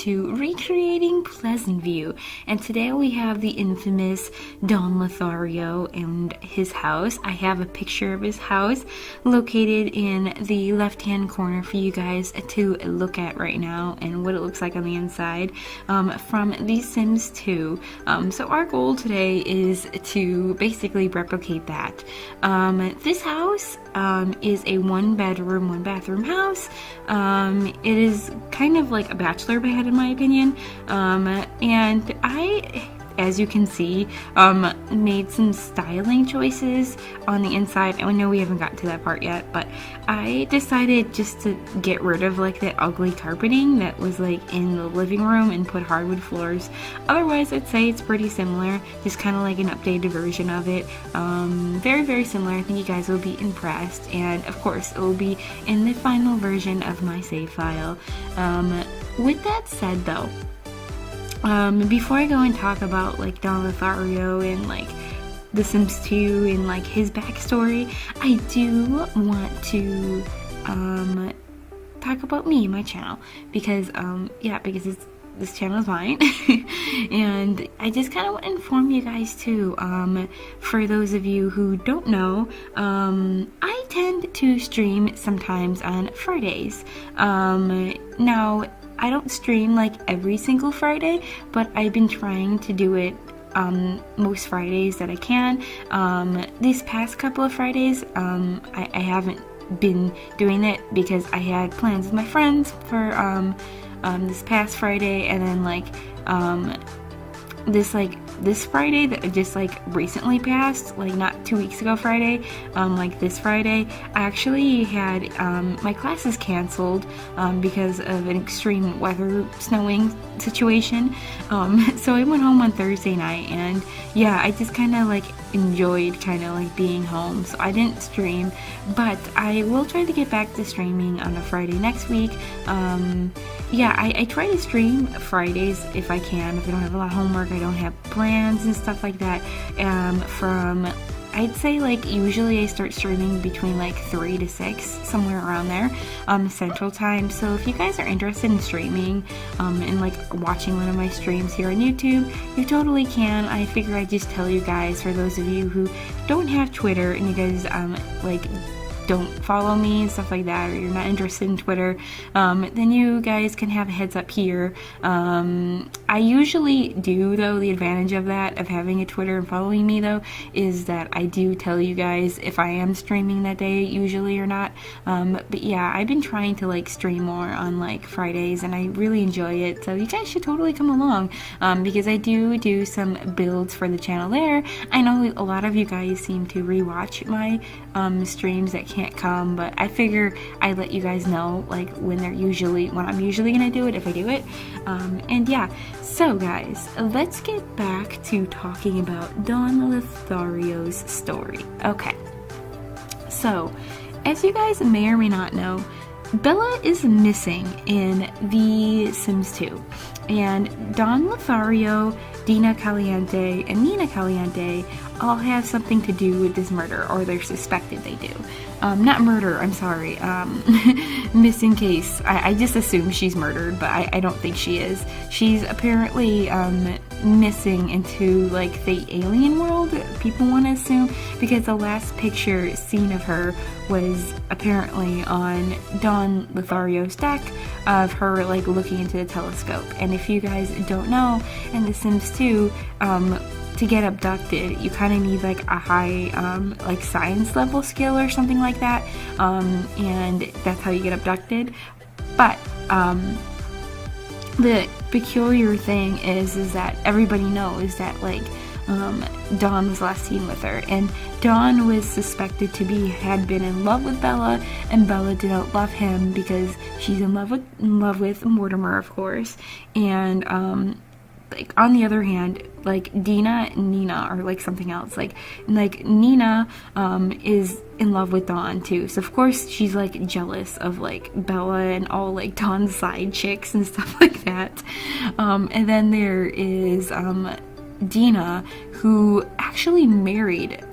to recreating Pleasant View, and today we have the infamous Don Lothario and his house. I have a picture of his house located in the left-hand corner for you guys to look at right now, and what it looks like on the inside from The Sims 2. So our goal today is to basically replicate that. This house is a one-bedroom, one-bathroom house. It is kind of like a bachelor pad in my opinion, and I, as you can see, made some styling choices on the inside. I know we haven't gotten to that part yet, but I decided just to get rid of like that ugly carpeting that was like in the living room and put hardwood floors. Otherwise, I'd say it's pretty similar, just kind of like an updated version of it. Very, very similar. I think you guys will be impressed, and of course, it will be in the final version of my save file. With that said, though, before I go and talk about like Don Lothario and like The Sims 2 and like his backstory, I do want to talk about me and my channel, because because this channel is mine and I just kind of want to inform you guys too. For those of you who don't know, I tend to stream sometimes on Fridays. Now, I don't stream like every single Friday, but I've been trying to do it most Fridays that I can. These past couple of Fridays, I haven't been doing it because I had plans with my friends for this past Friday, and then like this Friday that just like recently passed, like not 2 weeks ago Friday, like this Friday, I actually had my classes canceled because of an extreme weather snowing situation. So I went home on Thursday night, and yeah, I just kind of like enjoyed kind of like being home, so I didn't stream, but I will try to get back to streaming on a Friday next week. I try to stream Fridays if I can, if I don't have a lot of homework, I don't have plans and stuff like that. From I'd say like usually I start streaming between like 3 to 6, somewhere around there, Central Time. So if you guys are interested in streaming and like watching one of my streams here on YouTube, you totally can. I figure I'd just tell you guys, for those of you who don't have Twitter and you guys like don't follow me and stuff like that, or you're not interested in Twitter, then you guys can have a heads up here. I usually do, though, the advantage of that, of having a Twitter and following me, though, is that I do tell you guys if I am streaming that day, usually, or not. But yeah, I've been trying to like stream more on like Fridays, and I really enjoy it, so you guys should totally come along, because I do some builds for the channel there. I know a lot of you guys seem to rewatch my streams that can't come, but I figure I let you guys know like when I'm usually gonna do it, if I do it. And yeah, so guys, let's get back to talking about Don Lothario's story. Okay, so as you guys may or may not know, Bella is missing in The Sims 2, and Don Lothario, Dina Caliente, and Nina Caliente all have something to do with this murder, or they're suspected they do. Not murder, I'm sorry, missing case. I just assume she's murdered, but I don't think she is. She's apparently missing into like the alien world, people want to assume, because the last picture seen of her was apparently on Don Lothario's deck of her like looking into the telescope. And if you guys don't know, in The Sims 2, to get abducted, you kind of need like a high like science level skill or something like that, and that's how you get abducted. But the peculiar thing is that everybody knows that like Don was last seen with her, and Don was suspected to had been in love with Bella, and Bella did not love him because she's in love with Mortimer, of course. And like on the other hand, like Dina and Nina are like something else. Like Nina is in love with Don too, so of course she's like jealous of like Bella and all like Don's side chicks and stuff like that. And then there is Dina, who actually married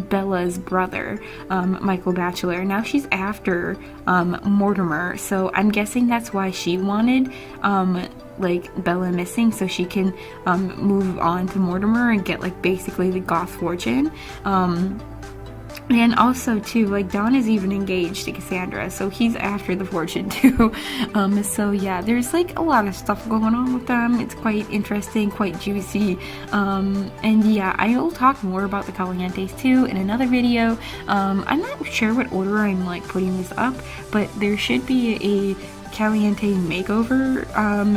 Bella's brother, Michael Batchelor. Now she's after Mortimer, so I'm guessing that's why she wanted like Bella missing so she can move on to Mortimer and get like basically the goth fortune. And also too, like Don is even engaged to Cassandra, so he's after the fortune too. So yeah, there's like a lot of stuff going on with them. It's quite interesting, quite juicy. And yeah, I will talk more about the Calientes too in another video. I'm not sure what order I'm like putting this up, but there should be a Caliente makeover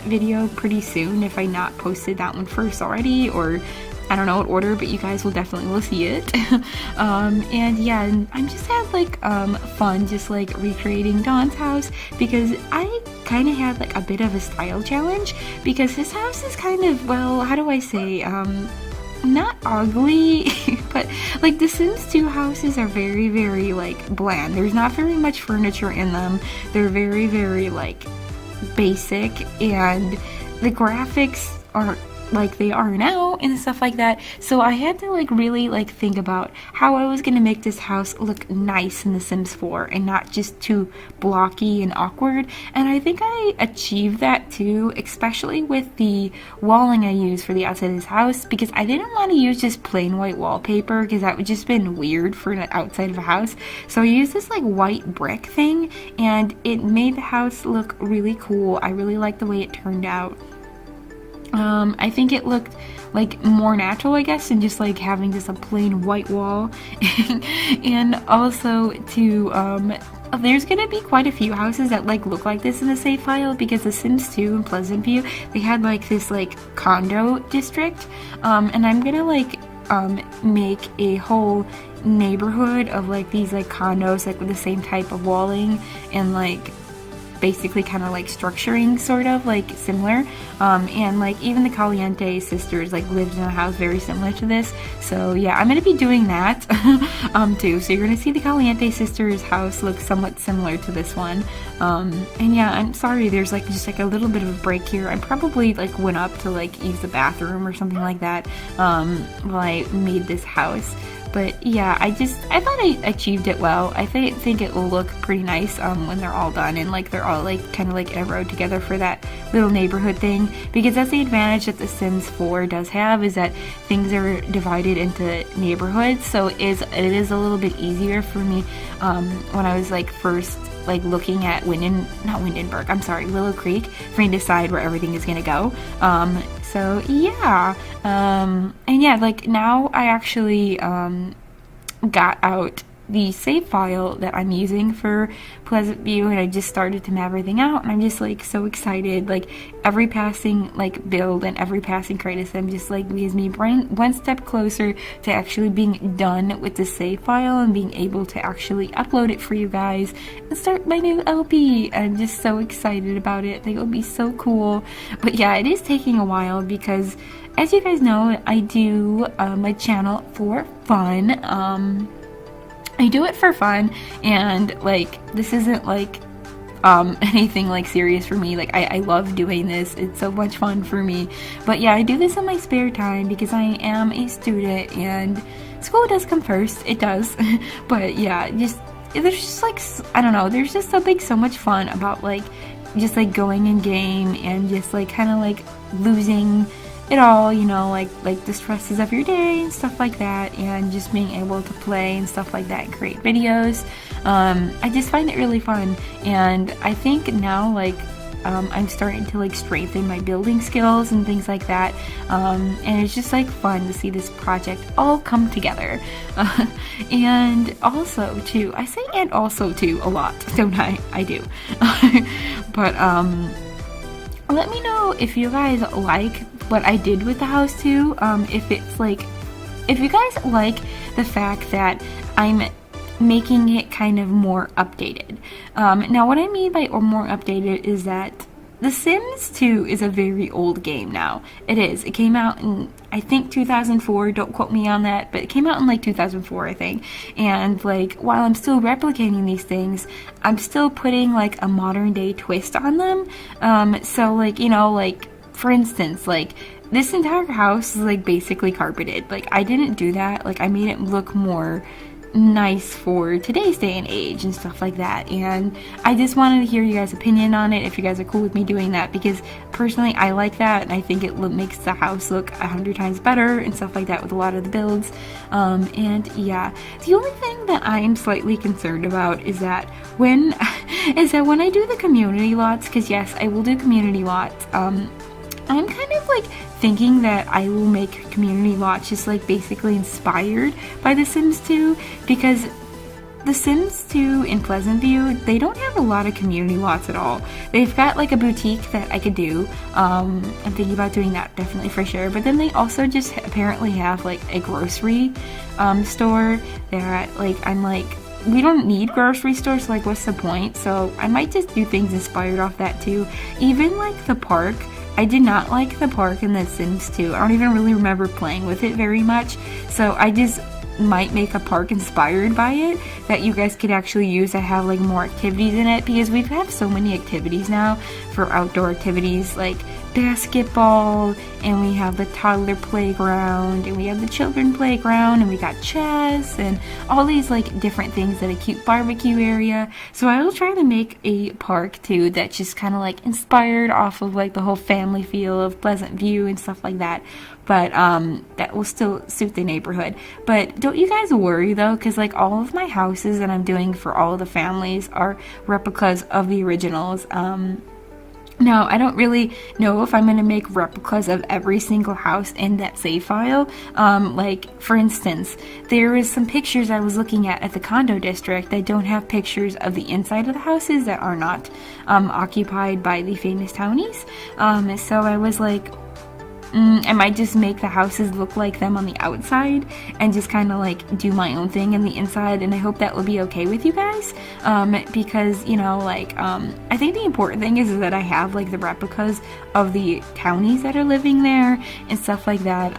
video pretty soon if I not posted that one first already, or I don't know what order, but you guys will definitely see it. And yeah, and I just had like fun just like recreating Dawn's house, because I kind of had like a bit of a style challenge, because this house is kind of, well, how do I say, not ugly, but like the Sims 2 houses are very, very like bland. There's not very much furniture in them. They're very, very like basic, and the graphics are like they are now and stuff like that. So I had to like really like think about how I was gonna make this house look nice in The Sims 4 and not just too blocky and awkward. And I think I achieved that too, especially with the walling I used for the outside of this house, because I didn't want to use just plain white wallpaper because that would just been weird for an outside of a house. So I used this like white brick thing, and it made the house look really cool. I really liked the way it turned out. I think it looked like more natural, I guess, than just like having just a plain white wall. And also to there's gonna be quite a few houses that like look like this in the save file, because The Sims 2 and Pleasant View, they had like this like condo district, and I'm gonna like make a whole neighborhood of like these like condos like with the same type of walling and like basically kind of like structuring sort of like similar, and like even the Caliente sisters like lived in a house very similar to this. So yeah, I'm gonna be doing that too. So you're gonna see the Caliente sisters house look somewhat similar to this one. And yeah, I'm sorry there's like just like a little bit of a break here. I probably like went up to like use the bathroom or something like that while I made this house. But yeah, I thought I achieved it well. I think it will look pretty nice when they're all done, and like they're all like kind of like in a row together for that little neighborhood thing, because that's the advantage that The Sims 4 does have, is that things are divided into neighborhoods. So it is a little bit easier for me when I was like first like looking at Willow Creek, for me to decide where everything is gonna go. So yeah, and yeah, like now I actually got out the save file that I'm using for Pleasant View, and I just started to map everything out, and I'm just like so excited. Like every passing like build and every passing create sim just like leads me one step closer to actually being done with the save file and being able to actually upload it for you guys and start my new LP. I'm just so excited about it. I think it'll be so cool. But yeah, it is taking a while because, as you guys know, I do my channel for fun. I do it for fun, and like this isn't like anything like serious for me. Like I love doing this. It's so much fun for me. But yeah, I do this in my spare time because I am a student and school does come first. It does. But yeah, there's just like, I don't know, there's just so much fun about like just like going in game and just like kind of like losing it all, you know, like the stresses of your day and stuff like that, and just being able to play and stuff like that and create videos. I just find it really fun, and I think now like I'm starting to like strengthen my building skills and things like that, and it's just like fun to see this project all come together. And also too, I say and also too a lot, don't I? I do. But let me know if you guys like what I did with the house too. If you guys like the fact that I'm making it kind of more updated. Now what I mean by more updated is that The Sims 2 is a very old game now. It is. It came out in, I think, 2004. Don't quote me on that, but it came out in like 2004, I think. And like, while I'm still replicating these things, I'm still putting like a modern day twist on them. So like, you know, like for instance, like this entire house is like basically carpeted. Like I didn't do that. Like I made it look more nice for today's day and age and stuff like that. And I just wanted to hear you guys' opinion on it, if you guys are cool with me doing that, because personally I like that, and I think it makes the house look 100 times better and stuff like that with a lot of the builds. And yeah, the only thing that I am slightly concerned about is that when I do the community lots, because yes, I will do community lots, I'm kind of like thinking that I will make community lots just like basically inspired by The Sims 2, because The Sims 2 in Pleasant View, they don't have a lot of community lots at all. They've got like a boutique that I could do. I'm thinking about doing that definitely for sure. But then they also just apparently have like a grocery store that I'm like, we don't need grocery stores, so like what's the point? So I might just do things inspired off that too. Even like the park, I did not like the park in The Sims 2. I don't even really remember playing with it very much, so I just might make a park inspired by it that you guys could actually use to have like more activities in it, because we have so many activities now for outdoor activities, like basketball, and we have the toddler playground, and we have the children playground, and we got chess and all these like different things at a cute barbecue area. So I will try to make a park too that's just kind of like inspired off of like the whole family feel of Pleasant View and stuff like that. But that will still suit the neighborhood. But don't you guys worry though, because like all of my houses that I'm doing for all of the families are replicas of the originals. Now, I don't really know if I'm going to make replicas of every single house in that save file. Like, for instance, there is some pictures I was looking at the condo district that don't have pictures of the inside of the houses that are not occupied by the famous townies. So I was like, I might just make the houses look like them on the outside and just kind of like do my own thing in the inside, and I hope that will be okay with you guys, because you know, like I think the important thing is that I have like the replicas of the townies that are living there and stuff like that,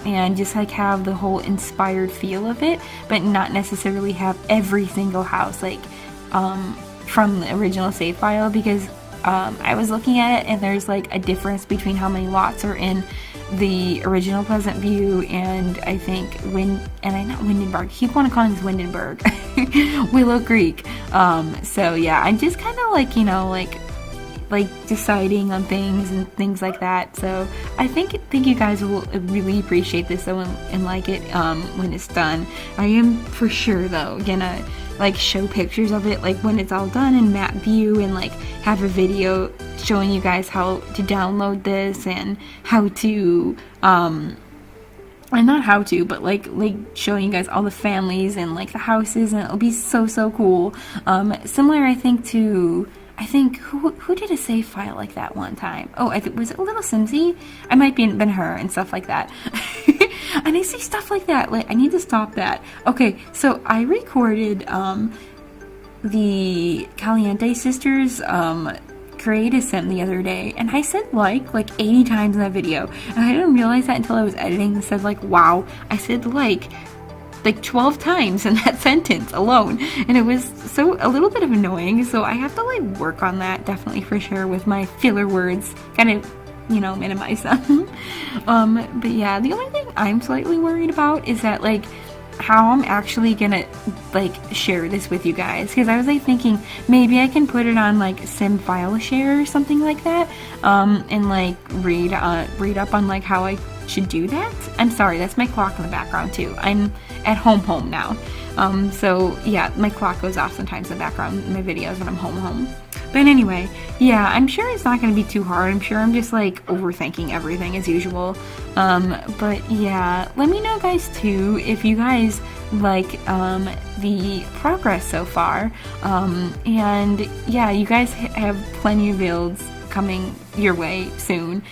and just like have the whole inspired feel of it, but not necessarily have every single house like from the original save file, because I was looking at it and there's like a difference between how many lots are in the original Pleasant View and I think not Windenburg. I keep wanting to call this Windenburg. Willow Creek. So yeah, I'm just kind of like, you know, like deciding on things and things like that. So I think you guys will really appreciate this though and like it when it's done. I am for sure though gonna like show pictures of it like when it's all done in map view, and like have a video showing you guys how to download this and how to and not how to, but like showing you guys all the families and like the houses, and it'll be so cool. Similar I think who did a save file like that one time? Oh, was it Little Simsy? I might be been her and stuff like that. And I see stuff like that. Like, I need to stop that. Okay, so I recorded the Caliente sisters create a sim the other day, and I said like 80 times in that video, and I didn't realize that until I was editing and said like, wow, I said like 12 times in that sentence alone, and it was so a little bit of annoying, so I have to like work on that definitely for sure with my filler words, kind of, you know, minimize them. But yeah, the only thing I'm slightly worried about is that like how I'm actually gonna like share this with you guys, because I was like thinking maybe I can put it on like Sim File Share or something like that, and like read up on like how I should do that. I'm sorry, that's my clock in the background too. I'm at home now. So yeah, my clock goes off sometimes in the background in my videos when I'm home. But anyway, yeah, I'm sure it's not going to be too hard. I'm sure I'm just like overthinking everything as usual. But yeah, let me know guys too if you guys like the progress so far. And yeah, you guys have plenty of builds coming your way soon.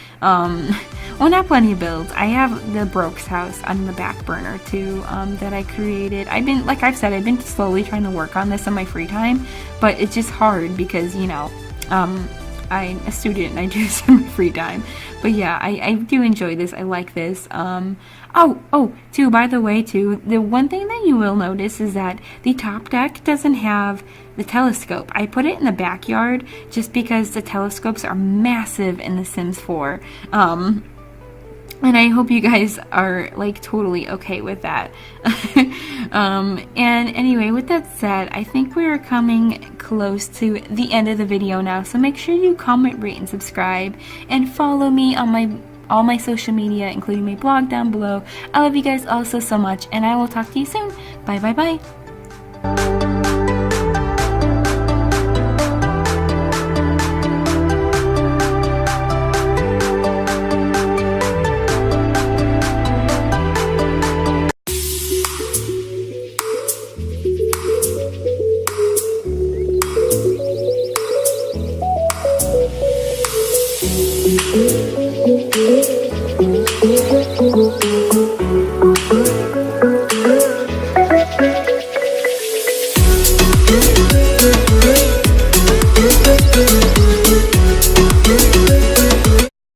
Well, not plenty of builds. I have the Brooks house on the back burner too, that I created. Like I've said, I've been slowly trying to work on this in my free time, but it's just hard because, you know, I'm a student and I do this in my free time. But yeah, I do enjoy this. I like this. Too, by the way, too, the one thing that you will notice is that the top deck doesn't have the telescope. I put it in the backyard just because the telescopes are massive in The Sims 4. And I hope you guys are like totally okay with that. And anyway, with that said, I think we're coming close to the end of the video now. So make sure you comment, rate, and subscribe, and follow me on all my social media, including my blog down below. I love you guys all so much, and I will talk to you soon. Bye bye bye.